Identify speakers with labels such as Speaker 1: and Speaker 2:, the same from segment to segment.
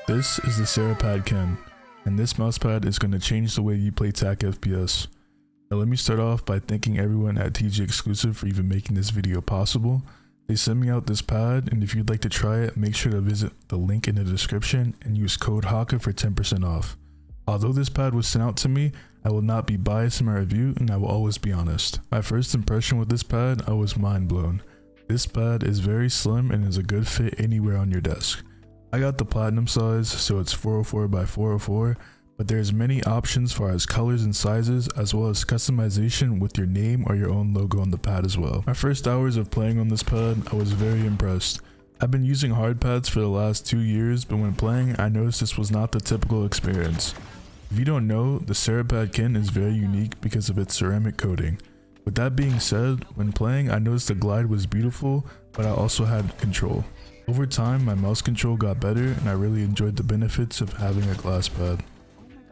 Speaker 1: This is the Cerapad Kin, and this mousepad is going to change the way you play TAC FPS. Now let me start off by thanking everyone at TG Exclusive for even making this video possible. They sent me out this pad, and if you'd like to try it, make sure to visit the link in the description and use code HAKA for 10% off. Although this pad was sent out to me, I will not be biased in my review and I will always be honest. My first impression with this pad, I was mind blown. This pad is very slim and is a good fit anywhere on your desk. I got the platinum size, so it's 404 by 404, but there's many options as far as colors and sizes, as well as customization with your name or your own logo on the pad as well. My first hours of playing on this pad, I was very impressed. I've been using hard pads for the last 2 years, but when playing, I noticed this was not the typical experience. If you don't know, the Cerapad Kin is very unique because of its ceramic coating. With that being said, when playing, I noticed the glide was beautiful, but I also had control. Over time, my mouse control got better and I really enjoyed the benefits of having a glass pad.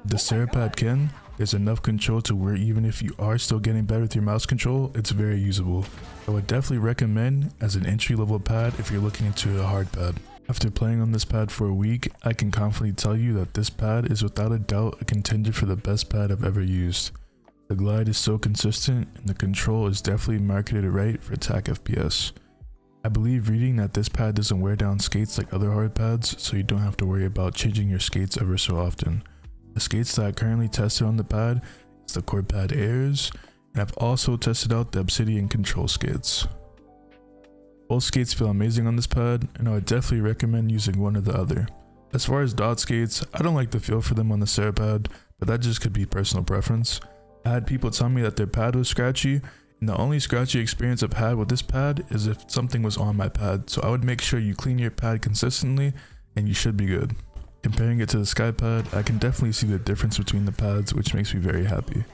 Speaker 1: With the Cerapad Kin, there's enough control to where even if you are still getting better with your mouse control, it's very usable. I would definitely recommend as an entry-level pad if you're looking into a hard pad. After playing on this pad for a week, I can confidently tell you that this pad is without a doubt a contender for the best pad I've ever used. The glide is so consistent and the control is definitely marketed right for TAC FPS. I believe reading that this pad doesn't wear down skates like other hard pads, so you don't have to worry about changing your skates ever so often. The skates that I currently tested on the pad is the Corepad Airs, and I've also tested out the Obsidian control skates. Both skates feel amazing on this pad, and I would definitely recommend using one or the other. As far as dot skates, I don't like the feel for them on the Cerapad, but that just could be personal preference. I had people tell me that their pad was scratchy, and the only scratchy experience I've had with this pad is if something was on my pad, so I would make sure you clean your pad consistently and you should be good. Comparing it to the Skypad, I can definitely see the difference between the pads, which makes me very happy.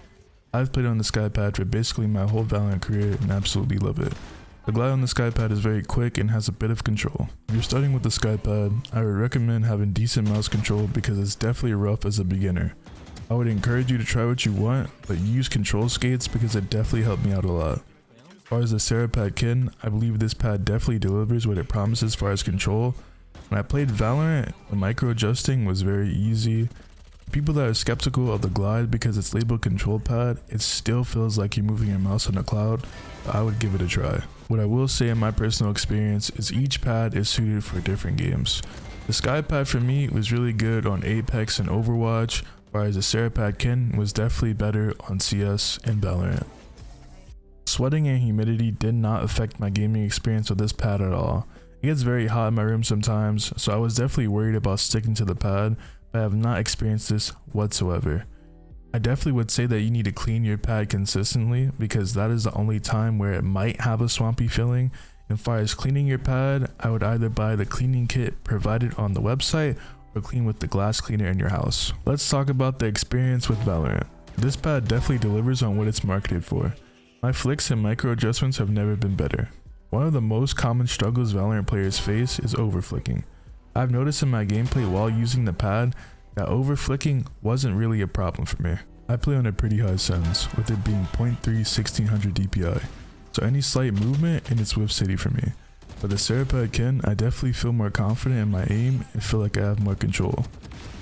Speaker 1: I've played on the Skypad for basically my whole Valorant career and absolutely love it. The glide on the Skypad is very quick and has a bit of control. If you're starting with the Skypad, I would recommend having decent mouse control because it's definitely rough as a beginner. I would encourage you to try what you want, but use control skates because it definitely helped me out a lot. As far as the Cerapad Kin, I believe this pad definitely delivers what it promises as far as control. When I played Valorant, the micro adjusting was very easy. People that are skeptical of the glide because it's labeled control pad, it still feels like you're moving your mouse on a cloud, but I would give it a try. What I will say in my personal experience is each pad is suited for different games. The Skypad for me was really good on Apex and Overwatch, whereas the Cerapad Kin was definitely better on CS and Valorant. Sweating and humidity did not affect my gaming experience with this pad at all. It gets very hot in my room sometimes, so I was definitely worried about sticking to the pad, but I have not experienced this whatsoever. I definitely would say that you need to clean your pad consistently because that is the only time where it might have a swampy feeling. As far as cleaning your pad, I would either buy the cleaning kit provided on the website or clean with the glass cleaner in your house. Let's talk about the experience with Valorant. This pad definitely delivers on what it's marketed for. My flicks and micro adjustments have never been better. One of the most common struggles Valorant players face is overflicking. I've noticed in my gameplay while using the pad that overflicking wasn't really a problem for me. I play on a pretty high sense, with it being 0.3 1600 DPI, so any slight movement and it's whiff city for me. With the Cerapad Kin, I definitely feel more confident in my aim and feel like I have more control.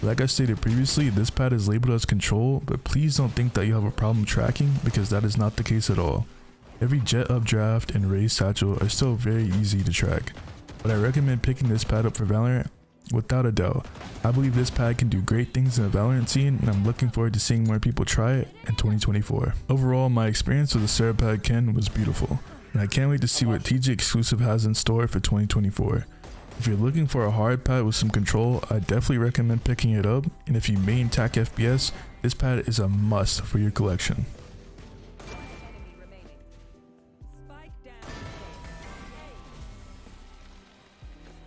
Speaker 1: Like I stated previously, this pad is labeled as control, but please don't think that you have a problem tracking because that is not the case at all. Every jet updraft and raise satchel are still very easy to track, but I recommend picking this pad up for Valorant without a doubt. I believe this pad can do great things in the Valorant scene and I'm looking forward to seeing more people try it in 2024. Overall, my experience with the Cerapad Kin was beautiful, and I can't wait to see what TG Exclusive has in store for 2024. If you're looking for a hard pad with some control, I definitely recommend picking it up, and if you main TAC FPS, this pad is a must for your collection.